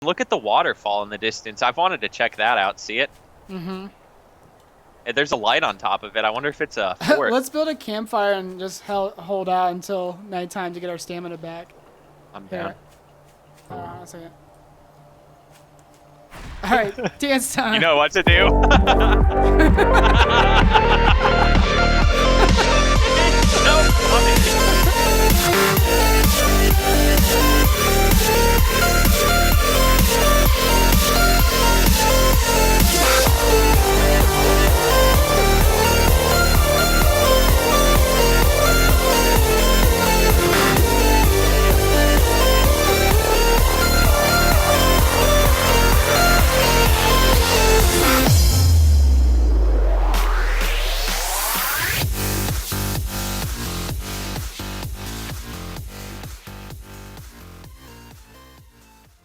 Look at the waterfall in the distance. I've wanted to check that out. See it? Mm-hmm. There's a light on top of it. I wonder if it's a fort. Let's build a campfire and just hold out until nighttime to get our stamina back. I'm down. Here, a second. All right, dance You time. know what to do. It's so funny.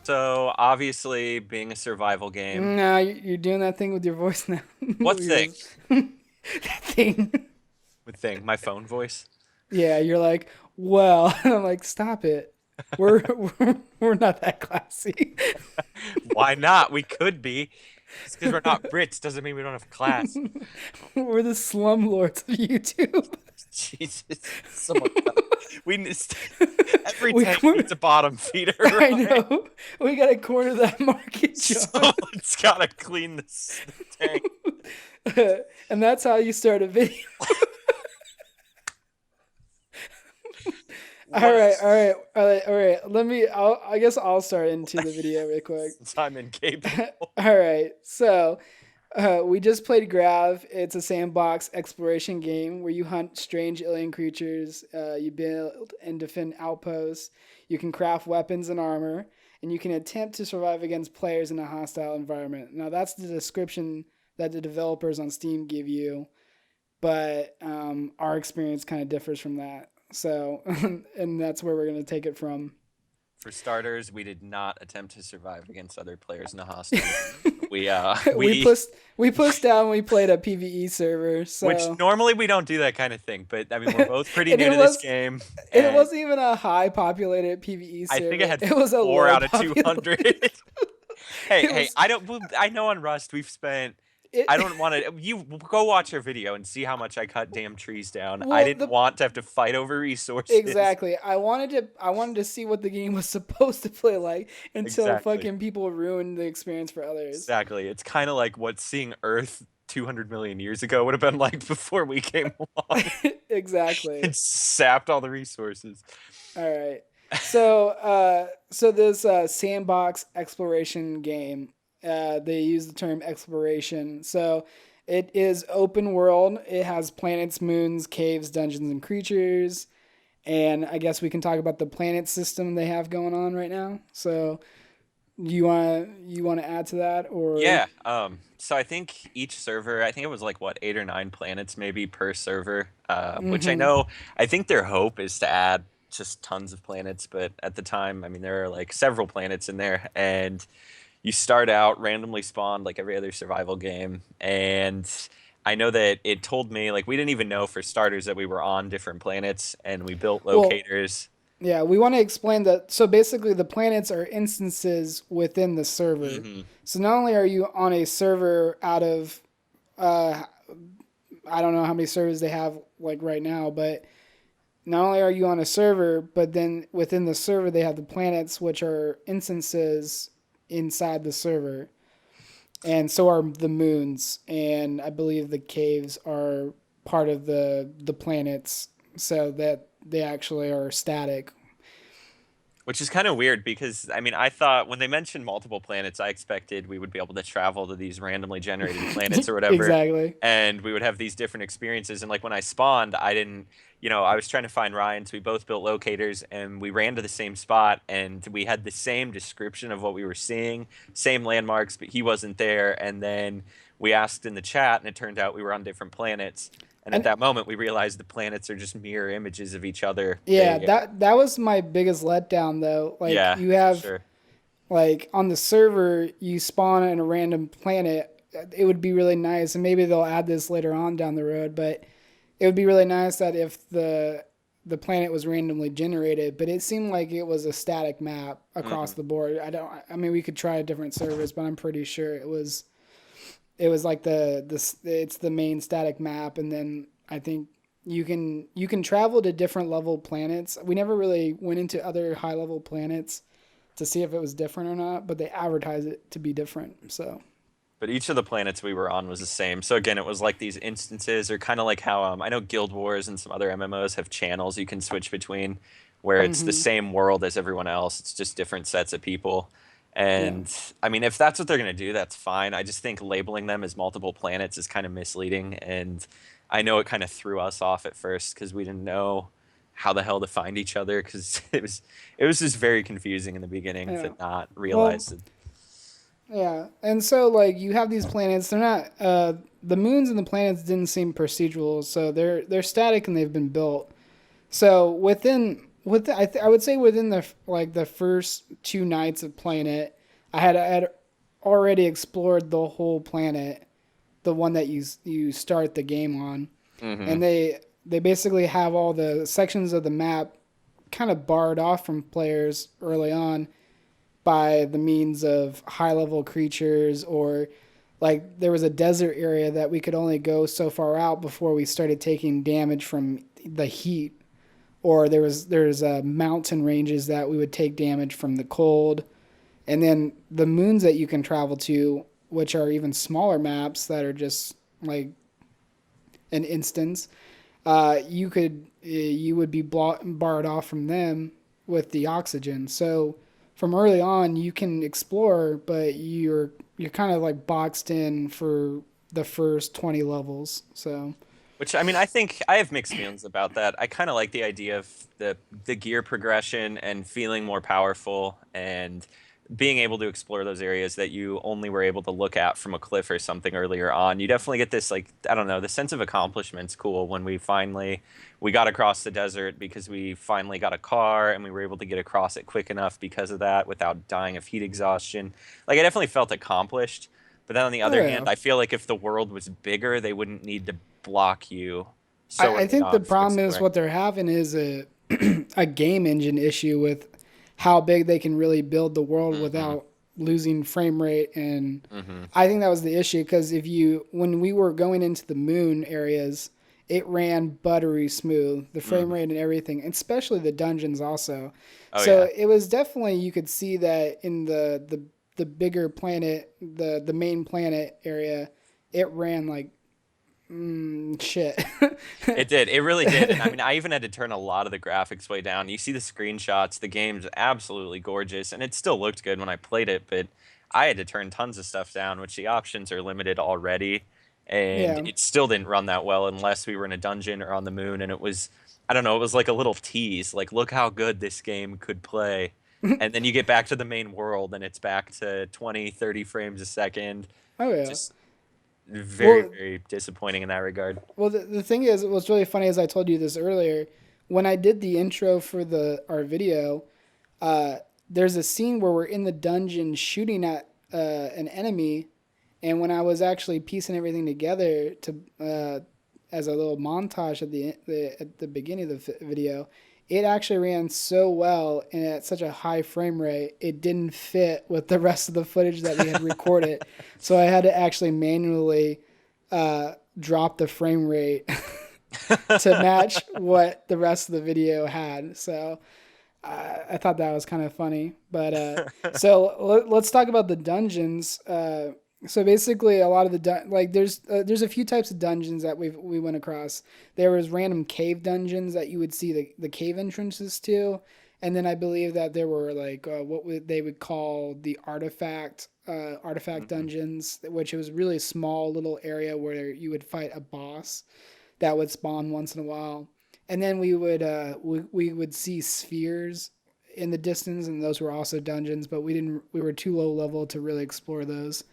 So obviously, being a survival game. No, you're doing that thing with your voice now. What thing? That thing. What thing? My phone voice. Yeah, you're like, well, I'm like, stop it. We're not that classy. Why not? We could be. Just because we're not Brits doesn't mean we don't have class. We're the slumlords of YouTube. Jesus, someone. We every We tank cor- needs a bottom feeder. I Right? know. We gotta corner that market, John. Someone's gotta clean the tank. And that's how you start a video. All right, all right, all right, all right. I guess I'll start into the video real quick. Since I'm incapable. All right, so we just played Grav. It's a sandbox exploration game where you hunt strange alien creatures. You build and defend outposts. You can craft weapons and armor, and you can attempt to survive against players in a hostile environment. Now, that's the description that the developers on Steam give you, but our experience kind of differs from that. So, and that's where we're going to take it from. For starters, we did not attempt to survive against other players in a hostel. We we pushed down. We played a PVE server, so which normally we don't do that kind of thing, but I mean we're both pretty and new it to this was game, and it and wasn't even a high populated PVE I server. think I had It was a 4 low out of populated. 200. Hey, It hey, was I know on Rust we've spent. it. I don't want to. You go watch our video and see how much I cut damn trees down. I Well, didn't the want to have to fight over resources. exactly. I wanted to see what the game was supposed to play like until Exactly. fucking people ruined the experience for others. Exactly. It's kind of like what seeing Earth 200 million years ago would have been like before we came along. Exactly. It sapped all the resources. All right. So this sandbox exploration game, they use the term exploration. So it is open world. It has planets, moons, caves, dungeons, and creatures. And I guess we can talk about the planet system they have going on right now. So you wanna add to that or Yeah. So I think each server, I think it was like what 8 or 9 planets maybe per server. Which I mm-hmm. know. I think their hope is to add just tons of planets, but at the time, I mean, there are like several planets in there, and you start out randomly spawned like every other survival game, and I know that it told me like we didn't even know for starters that we were on different planets, and we built Well, locators. yeah, we want to explain that. So basically, the planets are instances within the server. Hmm. So not only are you on a server out of, uh, I don't know how many servers they have like right now, but not only are you on a server, but then within the server they have the planets, which are instances inside the server, and so are the moons, and I believe the caves are part of the planets, so that they actually are static. Which is kind of weird because I mean I thought when they mentioned multiple planets, I expected we would be able to travel to these randomly generated planets or whatever, Exactly. and we would have these different experiences. And like when I spawned, I didn't, I was trying to find Ryan, so we both built locators, and we ran to the same spot, and we had the same description of what we were seeing, same landmarks, but he wasn't there. And then we asked in the chat, and it turned out we were on different planets. And at And that moment, we realized the planets are just mirror images of each other. yeah, that was my biggest letdown though. Like Yeah, you for have sure. like on the server, you spawn in a random planet. It would be really nice, and maybe they'll add this later on down the road, but it would be really nice that if the planet was randomly generated, but it seemed like it was a static map across Hmm. the board. I don't. I mean, we could try different servers, but I'm pretty sure it was like it's the main static map, and then I think you can travel to different level planets. We never really went into other high level planets to see if it was different or not, but they advertise it to be different. So But each of the planets we were on was the same. So again, it was like these instances, or kind of like how I know Guild Wars and some other MMOs have channels you can switch between, where it's the hmm same world as everyone else. It's just different sets of people. yeah, And I mean, if that's what they're gonna do, that's fine. I just think labeling them as multiple planets is kind of misleading, and I know it kind of threw us off at first because we didn't know how the hell to find each other because it was just very confusing in the beginning to yeah. not Well, realize that. yeah, and so like you have these planets. They're not the moons and the planets didn't seem procedural, so they're static and they've been built. So I would say within the first 2 nights of playing it, I had already explored the whole planet, the one that you start the game on, Hmm. and they basically have all the sections of the map kind of barred off from players early on by the means of high level creatures, or like there was a desert area that we could only go so far out before we started taking damage from the heat, or there's mountain ranges that we would take damage from the cold, and then the moons that you can travel to, which are even smaller maps that are just like an instance. You would be barred off from them with the oxygen. So from early on, you can explore, but you're kind of like boxed in for the first 20 levels. So Which I mean, I think I have mixed feelings about that. I kind of like the idea of the gear progression and feeling more powerful and being able to explore those areas that you only were able to look at from a cliff or something earlier on. You definitely get this like I don't know, the sense of accomplishment's cool when we got across the desert because we finally got a car and we were able to get across it quick enough because of that without dying of heat exhaustion. Like I definitely felt accomplished. But then on the oh other hand, yeah, I feel like if the world was bigger, they wouldn't need to block you so I early think the on from problem is exploring. what they're having is a a game engine issue with how big they can really build the world Hmm. without losing frame rate. And Hmm. I think that was the issue, because if you when we were going into the moon areas, it ran buttery smooth, the frame Hmm. rate and everything, especially the dungeons also. Oh So yeah. it was definitely, you could see that in the bigger planet, the main planet area, it ran like shit. It did. It really did. And I mean, I even had to turn a lot of the graphics way down. You see the screenshots, the game's absolutely gorgeous, and it still looked good when I played it, but I had to turn tons of stuff down, which the options are limited already, and Yeah. it still didn't run that well unless we were in a dungeon or on the moon, and it was, I don't know, it was like a little tease, like look how good this game could play. And then you get back to the main world and it's back to 20, 30 frames a second. Oh yeah. Just very, Well, very disappointing in that regard. the thing is, what's really funny is I told you this earlier. When I did the intro for the our video, uh, there's a scene where we're in the dungeon shooting at an enemy, and when I was actually piecing everything together to as a little montage at the beginning of the video, it actually ran so well and at such a high frame rate, it didn't fit with the rest of the footage that we had recorded. So I had to actually manually drop the frame rate to match what the rest of the video had. So I thought that was kind of funny. But let's talk about the dungeons. So basically, a lot of like there's a few types of dungeons that we went across. There was random cave dungeons that you would see the cave entrances to, and then I believe that there were like they would call the artifact Hmm. dungeons, which was really small little area where you would fight a boss that would spawn once in a while. And then we would see spheres in the distance, and those were also dungeons, but we were too low level to really explore those.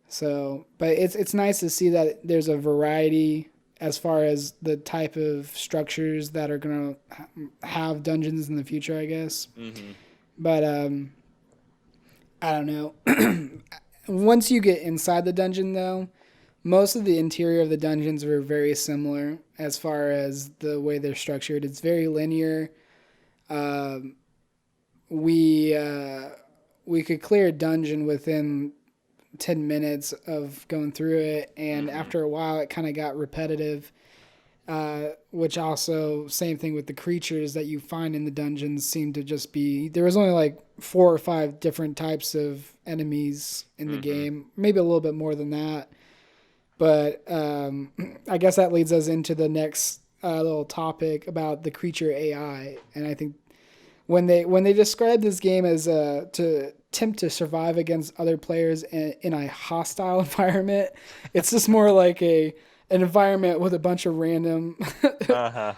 So, but it's nice to see that there's a variety as far as the type of structures that are going to have dungeons in the future, I guess. Hmm. But I don't know. Once you get inside the dungeon, though, most of the interior of the dungeons were very similar as far as the way they're structured. It's very linear. Um, we uh, we could clear a dungeon within 10 minutes of going through it, and Hmm. after a while, it kind of got repetitive. Which also same thing with the creatures that you find in the dungeons seem to just be there was only like 4 or 5 different types of enemies in the Hmm. game, maybe a little bit more than that. But I guess that leads us into the next little topic about the creature AI, and I think when they describe this game as to attempt to survive against other players in a hostile environment, it's just more like a an environment with a bunch of random. Uh-huh.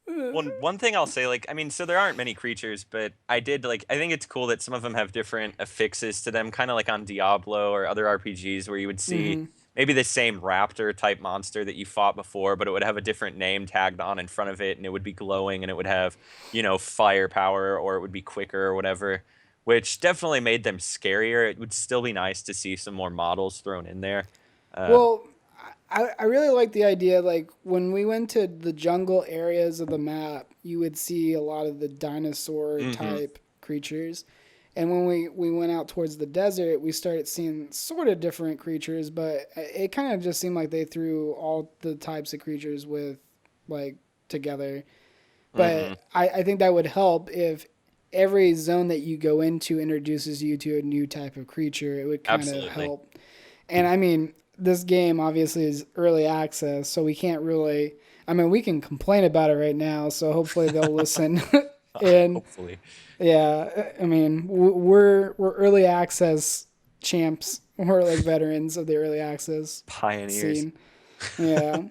One thing I'll say, like, I mean, so there aren't many creatures, but I think it's cool that some of them have different affixes to them, kind of like on Diablo or other RPGs where you would see Hmm. maybe the same raptor type monster that you fought before, but it would have a different name tagged on in front of it, and it would be glowing, and it would have, firepower, or it would be quicker or whatever, which definitely made them scarier. It would still be nice to see some more models thrown in there. Uh, Well, I really like the idea. Like when we went to the jungle areas of the map, you would see a lot of the dinosaur hmm. type creatures. And when we went out towards the desert, we started seeing sort of different creatures, but it kind of just seemed like they threw all the types of creatures with like together. Hmm. But I think that would help if every zone that you go into introduces you to a new type of creature. It would kind of Absolutely. help. And I mean, this game obviously is early access, so we can't really. I mean, we can complain about it right now, so hopefully they'll listen. And Hopefully. yeah, I mean, we're early access champs. We're like veterans of the early access Pioneers. scene. Yeah.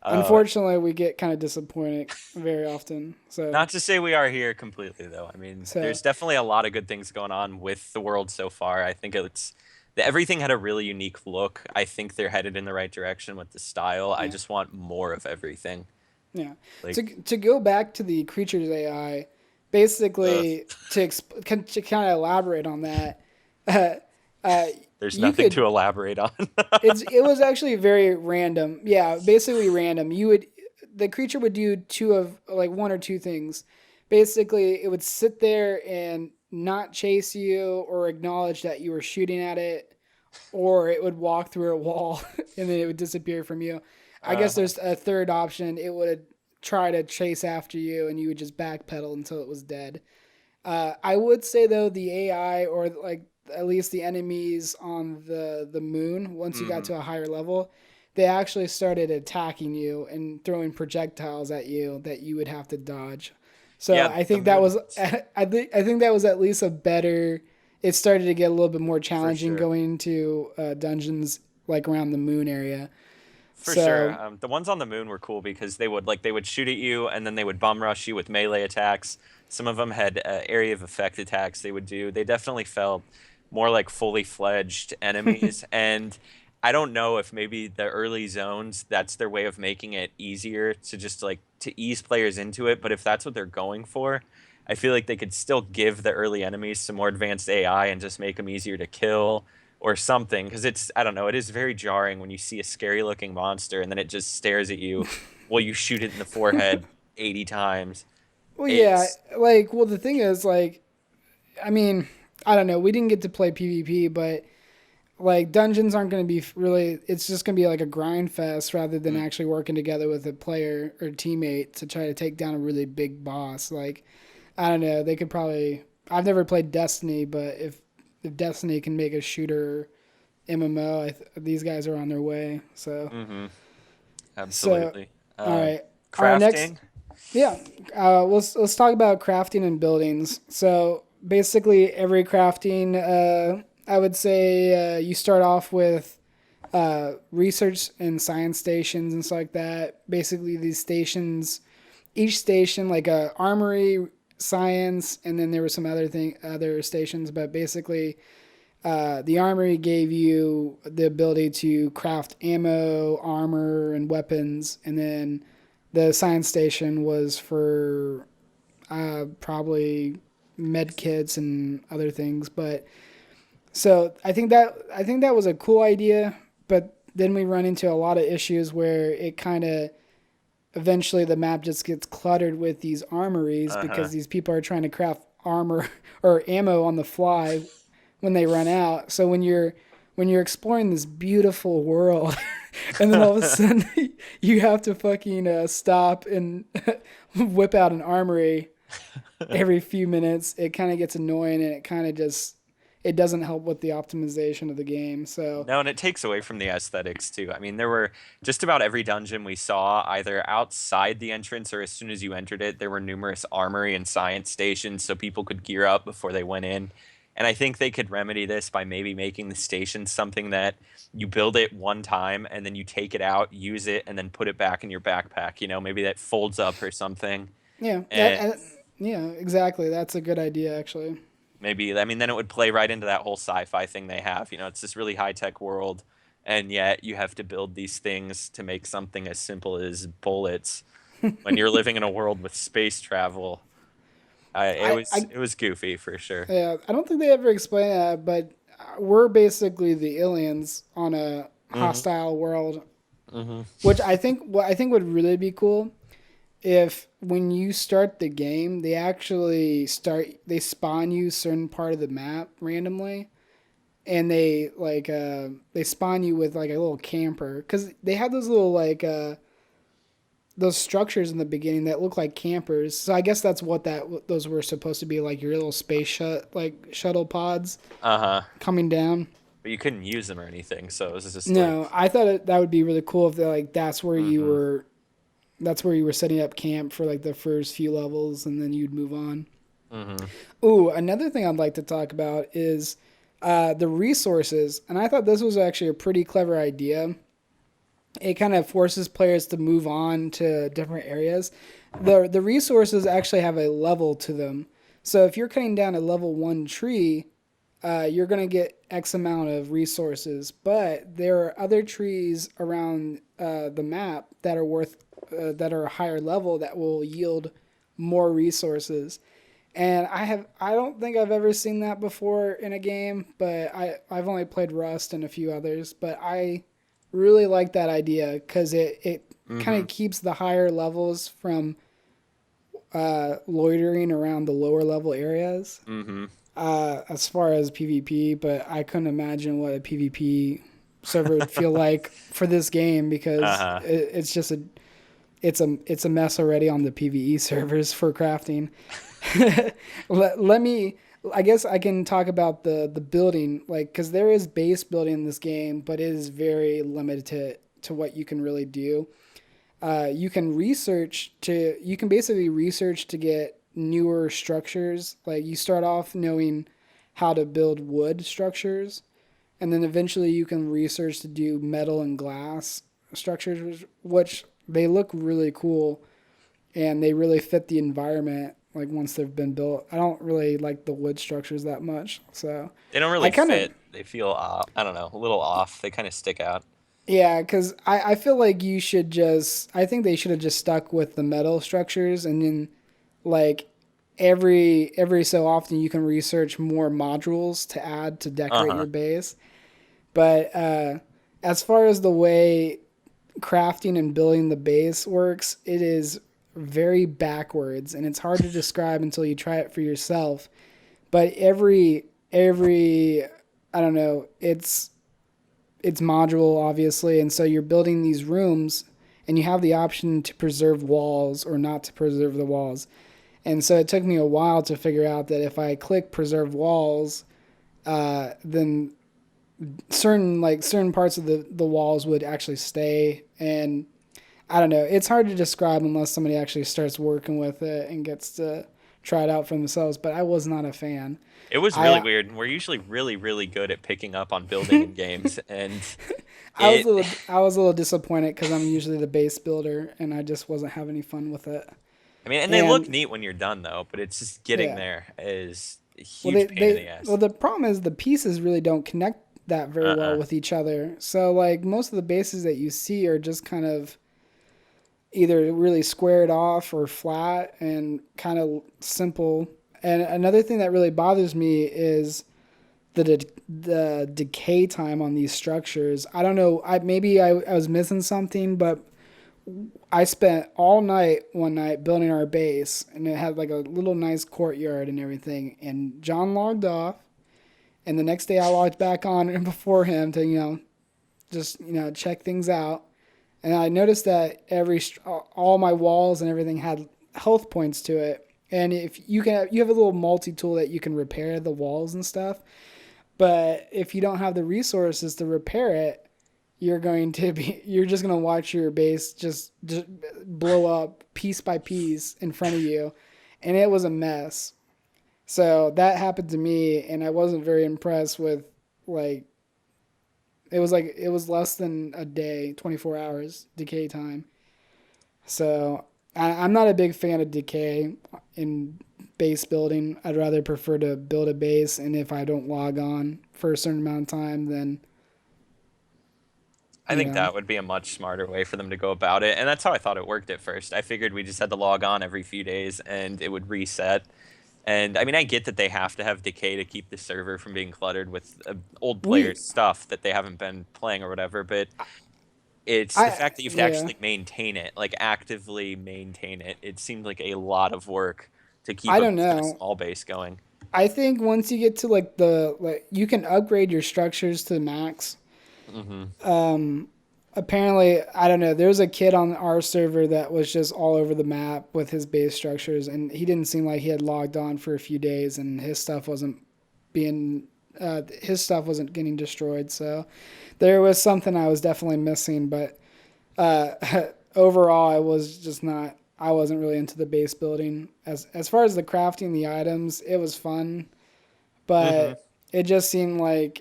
Uh, Unfortunately, we get kind of disappointed very often. So Not to say we are here completely, though. I mean, so there's definitely a lot of good things going on with the world so far. I think everything had a really unique look. I think they're headed in the right direction with the style. I yeah. just want more of everything. Yeah. Like, To go back to the creatures AI, ugh, basically to kind of elaborate on that, uh, uh, there's you nothing could. to elaborate on. It was actually very random. Yeah, basically random. The creature would do two of like one or two things. Basically, it would sit there and not chase you or acknowledge that you were shooting at it, or it would walk through a wall and then it would disappear from you. I guess Uh-huh. there's a third option. It would try to chase after you and you would just backpedal until it was dead. I would say though the AI or like at least the enemies on the moon once you got Hmm. to a higher level, they actually started attacking you and throwing projectiles at you that you would have to dodge. So Yeah, I the think that moon was ones, I think that was at least a better. It started to get a little bit more for challenging sure. going into dungeons like around the moon area. For So sure. The ones on the moon were cool because they would shoot at you and then they would bum rush you with melee attacks. Some of them had area of effect attacks they would do. They definitely felt more like fully fledged enemies. And I don't know if maybe the early zones, that's their way of making it easier to just like to ease players into it. But if that's what they're going for, I feel like they could still give the early enemies some more advanced AI and just make them easier to kill or something because it's I don't know, it is very jarring when you see a scary looking monster and then it just stares at you while you shoot it in the forehead 80 times. well, yeah, It's like well the thing is like I mean I don't know. We didn't get to play PvP, but like dungeons aren't going to be really it's just going to be like a grind fest rather than mm, actually working together with a player or teammate to try to take down a really big boss. Like I don't know, they could probably I've never played Destiny, but if Destiny can make a shooter MMO, these guys are on their way. mm-hmm, So absolutely. all uh right. Our next Crafting. yeah, let's talk about crafting and buildings. So basically every crafting I would say you start off with research and science stations and stuff like that. Basically, these stations, each station like a armory, science, and then there were some other stations. But basically, the armory gave you the ability to craft ammo, armor, and weapons, and then the science station was for probably med kits and other things. But so I think that was a cool idea, but then we run into a lot of issues where it kind of eventually the map just gets cluttered with these armories Uh-huh. because these people are trying to craft armor or ammo on the fly when they run out. So when you're exploring this beautiful world, and then all of a sudden you have to fucking stop and whip out an armory every few minutes, it kind of gets annoying, and it kind of just it doesn't help with the optimization of the game. So No, and it takes away from the aesthetics too. I mean, there were just about every dungeon we saw, either outside the entrance or as soon as you entered it, there were numerous armory and science stations so people could gear up before they went in. And I think they could remedy this by maybe making the station something that you build it one time and then you take it out, use it, and then put it back in your backpack. Maybe that folds up or something. yeah, And yeah, exactly. That's a good idea, actually. maybe, I mean, then it would play right into that whole sci-fi thing they have. It's this really high-tech world, and yet you have to build these things to make something as simple as bullets when you're living in a world with space travel. It I, was I, it was goofy for sure. yeah, I don't think they ever explain that, but we're basically the aliens on a Hmm. hostile world, Hmm. which I think would really be cool if when you start the game, they spawn you certain part of the map randomly, and they spawn you with like a little camper because they have those little those structures in the beginning that look like campers. So I guess that's what those were supposed to be, like your little shuttle pods Uh-huh. coming down. But you couldn't use them or anything, so it was just No, like, I thought that would be really cool if hmm. that's where you were setting up camp for like the first few levels, and then you'd move on. Hmm. Ooh, another thing I'd like to talk about is the resources, and I thought this was actually a pretty clever idea. It kind of forces players to move on to different areas. The resources actually have a level to them. So if you're cutting down a level 1 tree, you're going to get X amount of resources. But there are other trees around the map that are a higher level that will yield more resources. And I don't think I've ever seen that before in a game, but I've only played Rust and a few others, but I really like that idea because it kind Hmm. of keeps the higher levels from loitering around the lower level areas Hmm. as far as PvP. But I couldn't imagine what a PvP server would feel like for this game because Uh-huh. it's just it's a mess already on the PvE servers for crafting. Let me. I guess I can talk about the building, like, because there is base building in this game, but it is very limited to what you can really do. You can basically research to get newer structures. Like you start off knowing how to build wood structures, and then eventually you can research to do metal and glass structures, which they look really cool and they really fit the environment like once they've been built. I don't really like the wood structures that much. So They don't I really kind of fit. They feel I don't know, a little off. They kind of stick out. yeah, because I feel like I think they should have just stuck with the metal structures, and then like every so often you can research more modules to add to decorate Uh-huh. your base. But as far as the way crafting and building the base works, it is very backwards, and it's hard to describe until you try it for yourself. But every I don't know, it's module obviously, and so you're building these rooms, and you have the option to preserve walls or not to preserve the walls. And so it took me a while to figure out that if I click preserve walls, then certain parts of the walls would actually stay. And I don't know, it's hard to describe unless somebody actually starts working with it and gets to try it out for themselves. But I was not a fan. It was really I weird. We're usually really, really good at picking up on building in games, and it I was a little disappointed because I'm usually the base builder and I just wasn't having any fun with it. I mean, and they look And neat when you're done though, but it's just getting yeah, there is a huge pain in the well ass. the problem is the pieces really don't connect that very well Uh-uh. with each other. So like most of the bases that you see are just kind of either really squared off or flat and kind of simple. And another thing that really bothers me is the decay time on these structures. I don't know. I was missing something, but I spent all night one night building our base, and it had like a little nice courtyard and everything. And John logged off, and the next day I logged back on before him to just check things out. And I noticed that all my walls and everything had health points to it. And if you have a little multi tool that you can repair the walls and stuff. But if you don't have the resources to repair it, you're just gonna watch your base just blow up piece by piece in front of you, and it was a mess. So that happened to me, and I wasn't very impressed with like it was less than a day, 24 hours decay time. So I'm not a big fan of decay in base building. I'd rather prefer to build a base, and if I don't log on for a certain amount of time, then I you think know, that would be a much smarter way for them to go about it. And that's how I thought it worked at first. I figured we just had to log on every few days and it would reset. And I mean, I get that they have to have decay to keep the server from being cluttered with old we players' stuff that they haven't been playing or whatever. But it's the I fact that you have to yeah, actually maintain it, like actively maintain it. It seemed like a lot of work to keep I a don't even a know. small base going. I think once you get to like you can upgrade your structures to the max. Hmm. Apparently, I don't know. There was a kid on our server that was just all over the map with his base structures, and he didn't seem like he had logged on for a few days, and being his stuff wasn't getting destroyed. So there was something I was definitely missing, but uh, overall, I was just not. I wasn't really into the base building. As far as the crafting the items, it was fun, Hmm. but it just seemed like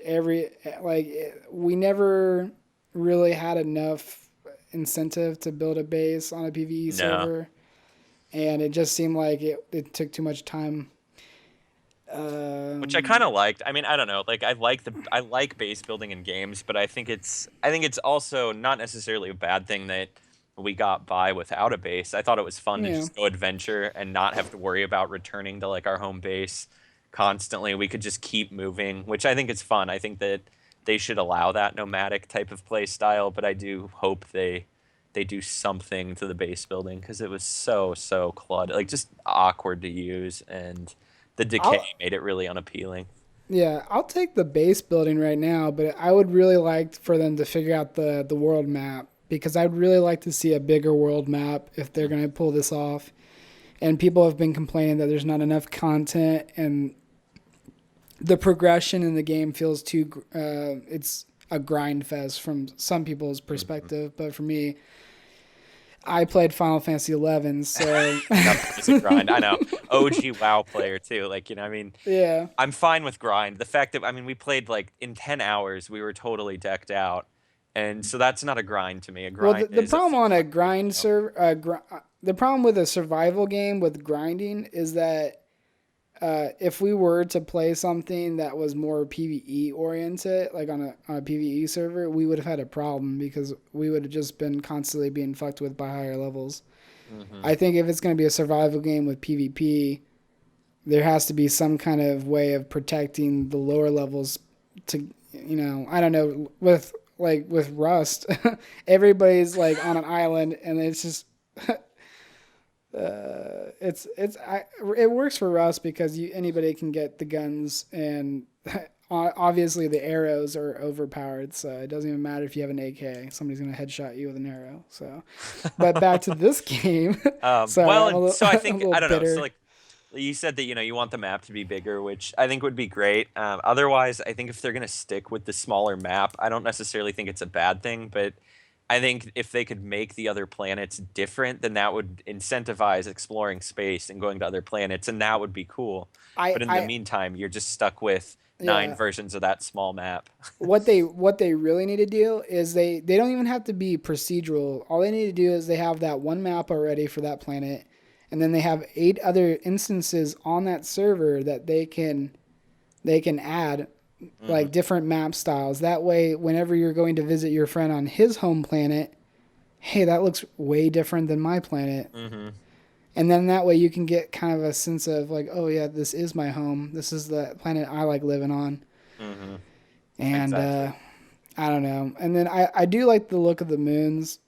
we never really had enough incentive to build a base on a PvE No. server, and it just seemed like it took too much time. Which I Um, kind of liked. I mean, I don't know. Like I like base building in games, but I think it's also not necessarily a bad thing that we got by without a base. I thought it was fun to yeah, just go adventure and not have to worry about returning to like our home base constantly. We could just keep moving, which I think is fun. I think that they should allow that nomadic type of play style, but I do hope they do something to the base building because it was so cluttered, like just awkward to use and the decay I'll made it really unappealing. I'll take the base building right now, but I would really like for them to figure out the world map because I'd really like to see a bigger world map if they're going to pull this off. And people have been complaining that there's not enough content and the progression in the game feels too it's a grind fest from some people's Mm-hmm. perspective, but for me, I played Final Fantasy 11, so Nothing is a grind. I know. OG WoW player too. Like, I mean, yeah. I'm fine with grind. The fact that I mean we played like in 10 hours we were totally decked out. And so that's not a grind to me. A Well, grind the is a problem few on a hundred, grind server, the problem with a survival game with grinding is that if we were to play something that was more PVE oriented, like on a PVE server, we would have had a problem because we would have just been constantly being fucked with by higher levels. Hmm. I think if it's going to be a survival game with PvP, there has to be some kind of way of protecting the lower levels to I don't know, with Rust, everybody's like on an island and it's just it works for Rust because anybody can get the guns and obviously the arrows are overpowered, so it doesn't even matter if you have an AK, somebody's going to headshot you with an arrow. So but back to this game. Sorry, Well, I'm a and little, so I a think little I don't know. So bitter. like you said that you want the map to be bigger, which I think would be great. Otherwise, I think if they're gonna stick with the smaller map, I don't necessarily think it's a bad thing. But I think if they could make the other planets different, then that would incentivize exploring space and going to other planets, and that would be cool. I But in the I meantime, you're just stuck with nine yeah. versions of that small map. What they really need to do is they don't even have to be procedural. All they need to do is they have that one map already for that planet, and then they have 8 other instances on that server that they can add Hmm. like different map styles. That way, whenever you're going to visit your friend on his home planet, hey, that looks way different than my planet. Hmm. And then that way you can get kind of a sense of like, oh yeah, this is my home. This is the planet I like living on. Mm-hmm. And Exactly. I don't know. And then I do like the look of the moons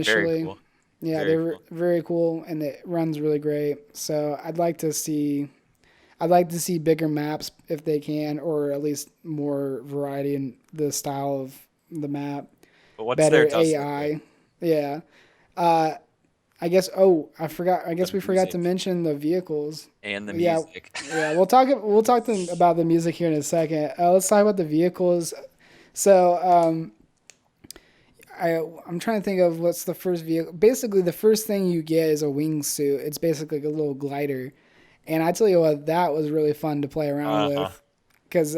Very initially. cool. Yeah, Very they're cool. very cool and it runs really great. So I'd like to see bigger maps if they can, or at least more variety in the style of the map. But what's there Better does look good. AI. Yeah. Uh, I guess. Oh, I forgot. I The guess we forgot to music mention the vehicles. and the Yeah, music. yeah. We'll talk about the music here in a second. Let's talk about the vehicles. So, I'm trying to think of what's the first vehicle. Basically, the first thing you get is a wingsuit. It's basically like a little glider, and I tell you what, that was really fun to play around Uh-huh. with, because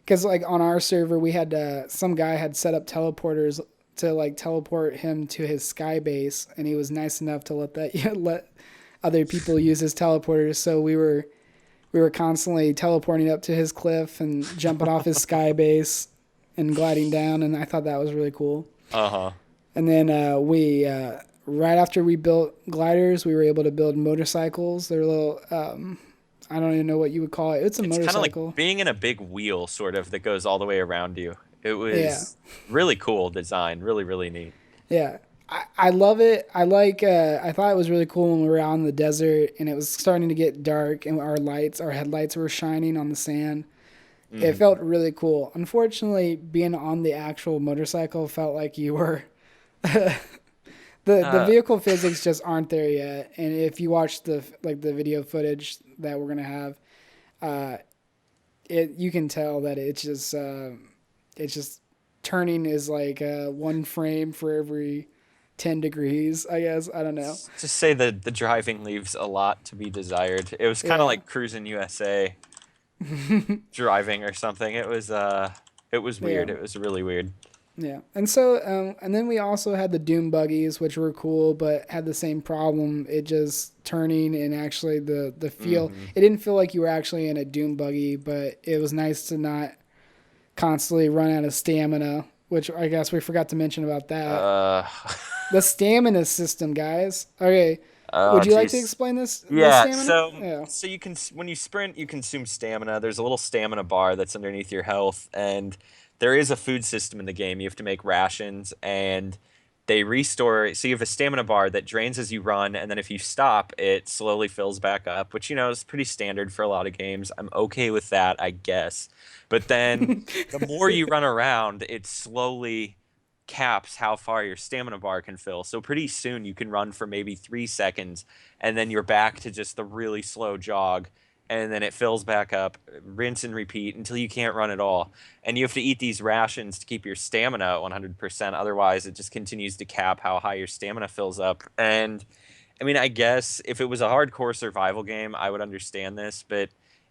because like on our server we had some guy had set up teleporters to like teleport him to his sky base, and he was nice enough to let that let other people use his teleporters. So we were constantly teleporting up to his cliff and jumping off his sky base and gliding down, and I thought that was really cool. Uh-huh. And then we right after we built gliders, we were able to build motorcycles. They're little I don't even know what you would call it. It's a It's kind of like motorcycle. being in a big wheel, sort of, that goes all the way around you. It Yeah, was really cool design, really, really neat. yeah. I love it. I like. I thought it was really cool when we were out in the desert and it was starting to get dark and our headlights were shining on the sand. It Hmm. felt really cool. Unfortunately, being on the actual motorcycle felt like you were the Uh, vehicle physics just aren't there yet. And if you watch the video footage that we're gonna have, uh, it you can tell that it's just turning is like one frame for every 10 degrees. I guess I don't know. just say that the driving leaves a lot to be desired. It was kind of Yeah, like cruising USA driving or something. It was yeah. weird. It was really weird. Yeah, and so and then we also had the Doom buggies, which were cool, but had the same problem. It just turning and actually the feel. Hmm. It didn't feel like you were actually in a Doom buggy, but it was nice to not constantly run out of stamina, which I guess we forgot to mention about that. Uh, The stamina system, guys. Okay, oh, would you like to jeez. explain this? The Yeah, stamina? so Yeah. you can when you sprint, you consume stamina. There's a little stamina bar that's underneath your health, and there is a food system in the game. You have to make rations, and they restore. So you have a stamina bar that drains as you run, and then if you stop, it slowly fills back up, which is pretty standard for a lot of games. I'm okay with that, I guess. But then the more you run around, it slowly caps how far your stamina bar can fill. So pretty soon you can run for maybe 3 seconds and then you're back to just the really slow jog and then it fills back up, rinse and repeat until you can't run at all. And you have to eat these rations to keep your stamina at 100%. Otherwise, it just continues to cap how high your stamina fills up. And I mean, I guess if it was a hardcore survival game, I would understand this, but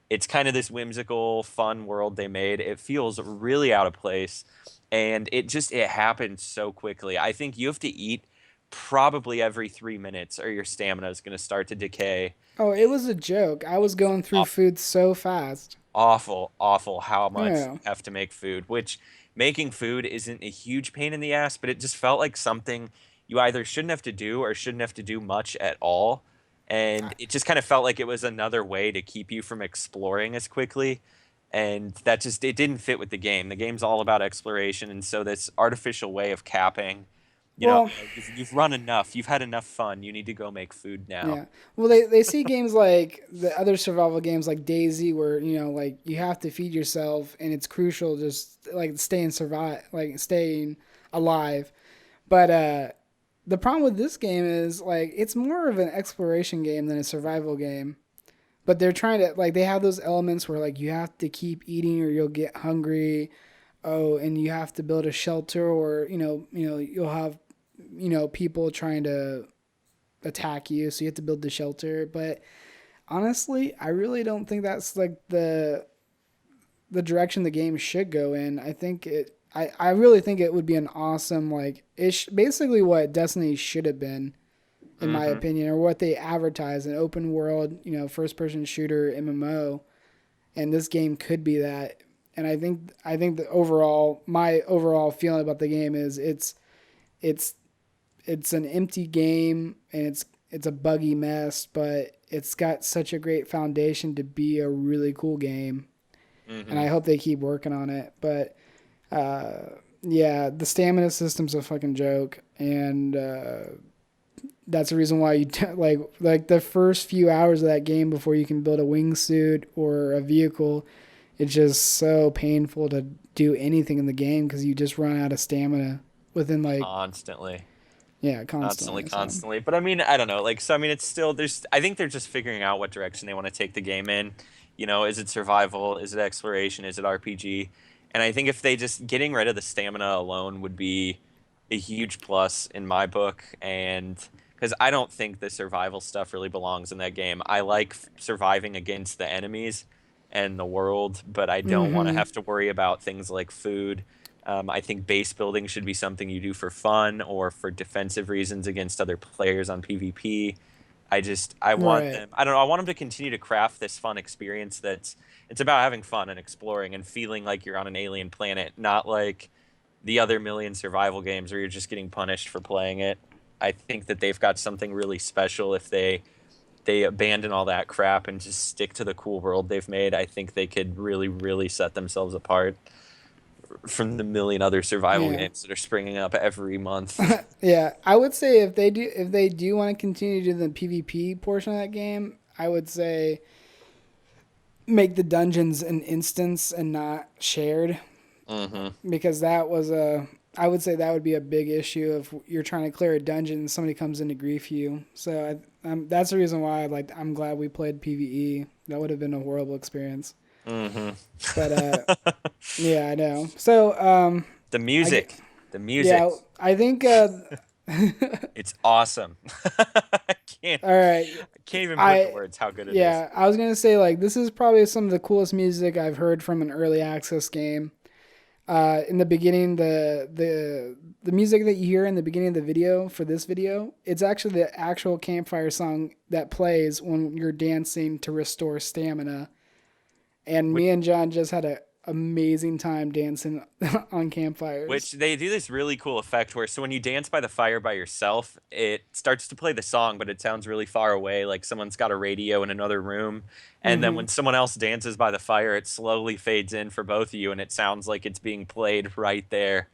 it's kind of this whimsical, fun world they made. It feels really out of place, and it happens so quickly. I think you have to eat probably every 3 minutes, or your stamina is going to start to decay. Oh, it was a joke. I was going through Awful, food so fast. awful, awful how much Yeah. you have to make food. Which making food isn't a huge pain in the ass, but it just felt like something you either shouldn't have to do or shouldn't have to do much at all. And it just kind of felt like it was another way to keep you from exploring as quickly. And that just it didn't fit with the game. The game's all about exploration, and so this artificial way of capping, Well, you've run enough, you've had enough fun, you need to go make food now. yeah. Well, they see games like the other survival games like Daisy, where like you have to feed yourself, and it's crucial just like staying alive. But the problem with this game is like it's more of an exploration game than a survival game. But they're trying to like they have those elements where like you have to keep eating or you'll get hungry. Oh, and you have to build a shelter, or you'll have people trying to attack you, so you have to build the shelter. But honestly, I really don't think that's like the direction the game should go in. I think it. I really think it would be an awesome like basically what Destiny should have been, in my Hmm. opinion, or what they advertise, an open world, first person shooter MMO, and this game could be that. And I think the overall my overall feeling about the game is it's it's an empty game and it's a buggy mess, but it's got such a great foundation to be a really cool game. and Mm-hmm. I hope they keep working on it. But yeah, the stamina system's a fucking joke, and that's the reason why like the first few hours of that game before you can build a wingsuit or a vehicle, it's just so painful to do anything in the game because you just run out of stamina within like Constantly. yeah Constantly, constantly. So constantly. But I mean, I don't know. Like, so I mean, it's still there's. I think they're just figuring out what direction they want to take the game in. You know, is it survival? Is it exploration? Is it RPG? And I think if they just getting rid of the stamina alone would be a huge plus in my book. And because I don't think the survival stuff really belongs in that game. I like surviving against the enemies and the world, but I don't want to mm-hmm. have to worry about things like food. I think base building should be something you do for fun or for defensive reasons against other players on PvP. I want Right. them. I don't know. I want them to continue to craft this fun experience that's it's about having fun and exploring and feeling like you're on an alien planet, not like the other million survival games where you're just getting punished for playing it. I think that they've got something really special if they abandon all that crap and just stick to the cool world they've made. I think they could really really set themselves apart from the million other survival Yeah. games that are springing up every month. Yeah, I would say if they do want to continue to do the PvP portion of that game, I would say make the dungeons an instance and not shared Hmm. because that was a I would say that would be a big issue if you're trying to clear a dungeon and somebody comes in to grief you. So that's the reason why I'm glad we played PvE. That would have been a horrible experience. Hmm. But yeah, I know. So The I get music, the music, yeah, I think it's awesome. I can't, all right. I can't even put into I words how good it is. yeah, I was gonna say like this is probably some of the coolest music I've heard from an early access game. In the beginning, the music that you hear in the beginning of the video for this video, it's actually the actual campfire song that plays when you're dancing to restore stamina. And Which, me and John just had an amazing time dancing on which campfires. they do this really cool effect where, so when you dance by the fire by yourself, it starts to play the song, but it sounds really far away, like someone's got a radio in another room. And then Mm-hmm. when someone else dances by the fire, it slowly fades in for both of you, and it sounds like it's being played right there.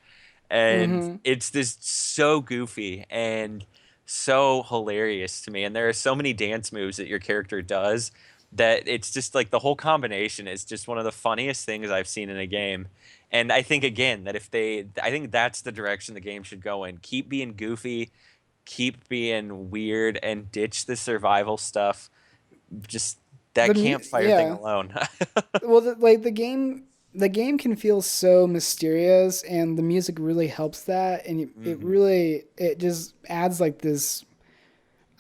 And Mm-hmm. it's just so goofy and so hilarious to me. And there are so many dance moves that your character does that it's just like the whole combination is just one of the funniest things I've seen in a game. And I think again that I think that's the direction the game should go in. Keep being goofy, keep being weird, and ditch the survival stuff. Just that campfire thing Yeah, alone. well, the game can feel so mysterious, and the music really helps that, and Hmm. it just adds like this.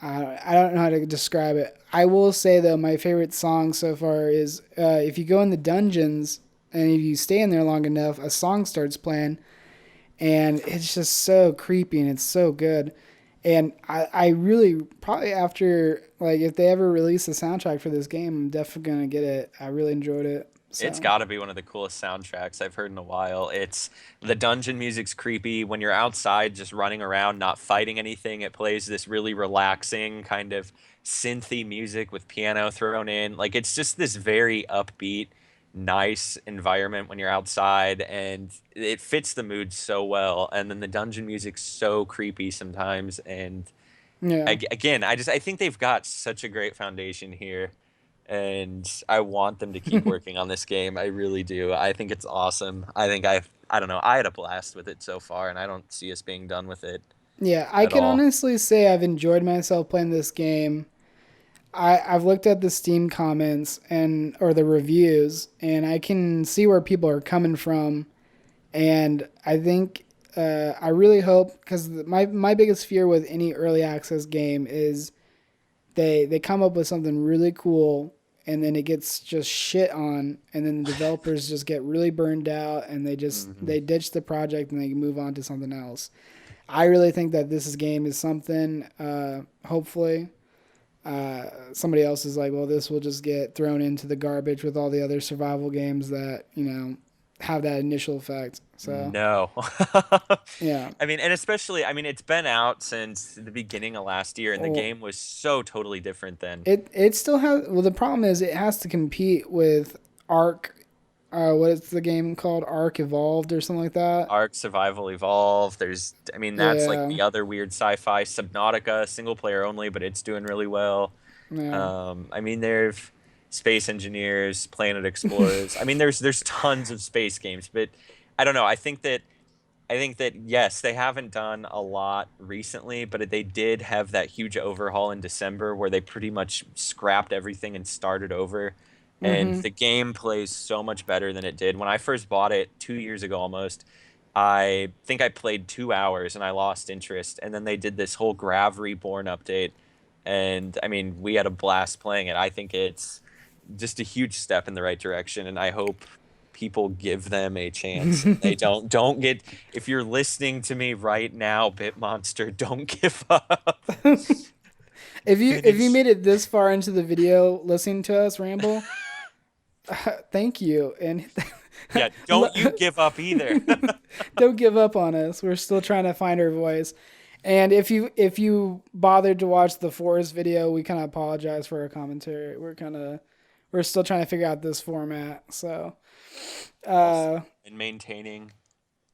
I don't know how to describe it. I will say though, my favorite song so far is if you go in the dungeons and if you stay in there long enough, a song starts playing, and it's just so creepy and it's so good. And I really probably after like if they ever release a soundtrack for this game, I'm definitely gonna get it. I really enjoyed it. It's So got to be one of the coolest soundtracks I've heard in a while. It's the dungeon music's creepy. When you're outside just running around, not fighting anything, it plays this really relaxing kind of synthy music with piano thrown in. Like it's just this very upbeat, nice environment when you're outside and it fits the mood so well. And then the dungeon music's so creepy sometimes and yeah. again, I think they've got such a great foundation here and I want them to keep working on this game. I really do. I think it's awesome. I don't know, I had a blast with it so far, and I don't see us being done with it Yeah, I at can all. honestly say I've enjoyed myself playing this game. I've looked at the Steam comments and or the reviews, and I can see where people are coming from. And I think I really hope because my biggest fear with any early access game is they come up with something really cool and then it gets just shit on and then the developers just get really burned out and Hmm. they ditch the project and they move on to something else. I really think that this game is something hopefully somebody else is like, well, this will just get thrown into the garbage with all the other survival games that have that initial effect. So No. yeah, I mean, and especially, I mean, it's been out since the beginning of last year, and the well, game was so totally different then. it still has. Well, the problem is it has to compete with Arc, what is the game called? Ark Evolved or something like that. Ark Survival Evolved. There's, I mean, that's like Yeah, the other weird sci-fi Subnautica, single player only, but it's doing really well. yeah. I mean, there's Space Engineers, Planet Explorers. I mean, there's tons of space games, but I don't know. I think that yes, they haven't done a lot recently, but they did have that huge overhaul in December where they pretty much scrapped everything and started over. And Mm-hmm. the game plays so much better than it did. When I first bought it 2 years ago almost, I think I played 2 hours and I lost interest. And then they did this whole GRAV Reborn update. And I mean, we had a blast playing it. I think it's just a huge step in the right direction. And I hope people give them a chance and they don't get, if you're listening to me right now, Bitmonster, don't give up. If you Finish. made it this far into the video listening to us ramble, thank you, and Yeah, don't you give up either. don't give up on us. We're still trying to find our voice. And if you bothered to watch the Forest video, we kind of apologize for our commentary. We're still trying to figure out this format. So, Also, uh, in maintaining,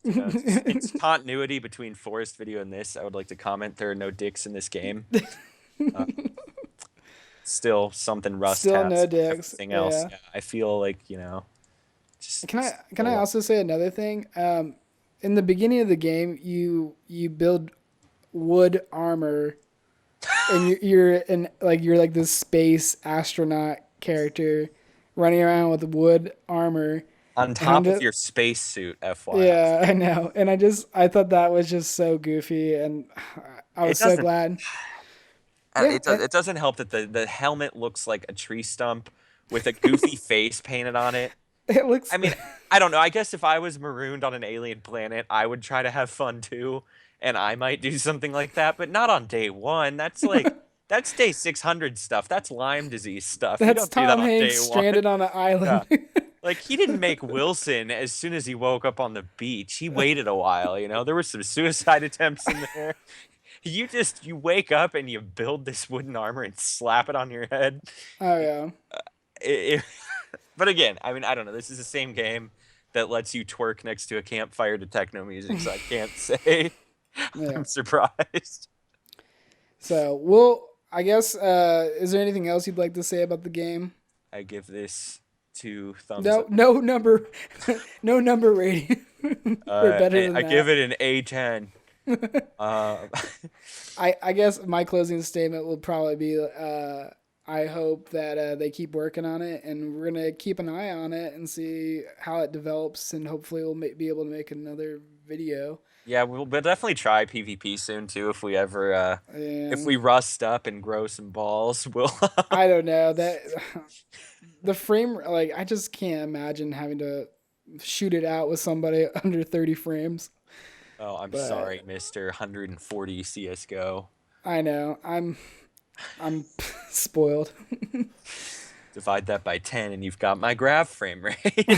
its continuity between Forest Video and this, I would like to comment there are no dicks in this game. Uh, Still something Rust still has no with dicks. everything else. Yeah. Yeah, I feel like, just Can I still also say another thing? In the beginning of the game, you build wood armor, and you're like this space astronaut character running around with wood armor, on and I'm top of just your spacesuit, FYI. yeah, I know, and I thought that was just so goofy, and I It was so doesn't glad. Yeah, it doesn't help that the helmet looks like a tree stump with a goofy face painted on it. it looks. I mean, I don't know. I guess if I was marooned on an alien planet, I would try to have fun too, and I might do something like that, but not on day one. That's day 600 stuff. That's Lyme disease stuff. You That's don't do that Tom on Hanks day one. stranded on an Yeah. island. Like he didn't make Wilson as soon as he woke up on the beach. He waited a while, There were some suicide attempts in there. You wake up and you build this wooden armor and slap it on your head. Oh yeah, It, but again, I mean, I don't know. This is the same game that lets you twerk next to a campfire to techno music, so I can't say yeah. I'm surprised. So we'll. I guess. Is there anything else you'd like to say about the game? I give this 2 thumbs No, up. no number, no number rating for better than I give that. it an A10. Uh, I guess my closing statement will probably be I hope that they keep working on it, and we're gonna keep an eye on it and see how it develops, and hopefully we'll be able to make another video. yeah, we'll definitely try PvP soon too if we ever if And we rust up and grow some balls. We'll. I don't know that the frame, like, I just can't imagine having to shoot it out with somebody under 30 frames. Oh, I'm But sorry, Mister 140 CS:GO. I know I'm spoiled. Divide that by 10, and you've got my graph frame rate.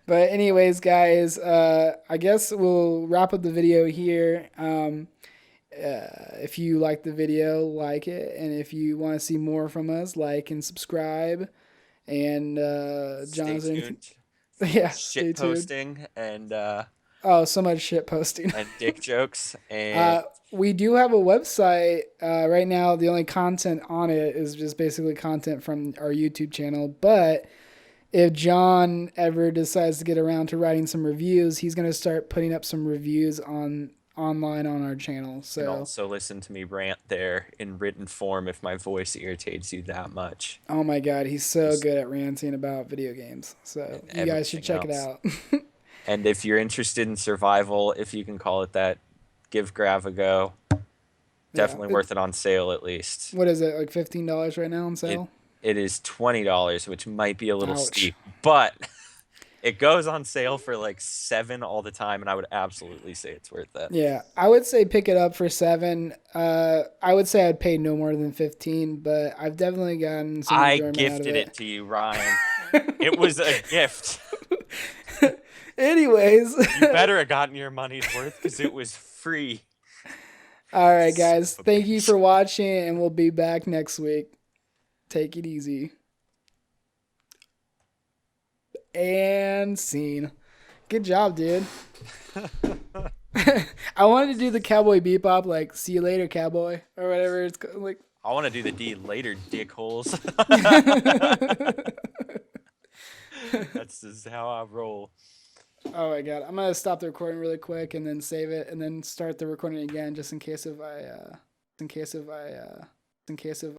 But anyways, guys, I guess we'll wrap up the video here. If you like the video, like it, and if you want to see more from us, like and subscribe. And John, Stay is there anything? tuned for Yeah, stay shit tuned. posting Oh, so much shit posting. and dick jokes and Uh, we do have a website right now. The only content on it is just basically content from our YouTube channel. But if John ever decides to get around to writing some reviews, he's gonna start putting up some reviews on online on our channel. can So, also listen to me rant there in written form if my voice irritates you that much. oh my god, he's so Just good at ranting about video games. So and you guys should everything check it else. out. And if you're interested in survival, if you can call it that, give Grav a go. Yeah, Definitely worth it on sale at least. what is it, like $15 right now on It sale? it is $20, which might be a little Ouch. steep, but it goes on sale for like 7 all the time, and I would absolutely say it's worth it. Yeah, I would say pick it up for 7. I would say I'd pay no more than 15, but I've definitely gotten some I enjoyment out of gifted it it. to you, Ryan. It was a gift. Anyways, You better have gotten your money's worth because it was free. all right, Son guys, of a thank you bitch. for watching, and we'll be back next week. Take it easy. And scene. Good job, dude. I wanted to do the cowboy bebop, like "See you later, cowboy" or whatever it's called. Like, I want to do the D later, dickholes. That's just how I roll. oh my god, I'm gonna stop the recording really quick and then save it and then start the recording again, just in case if I, in case if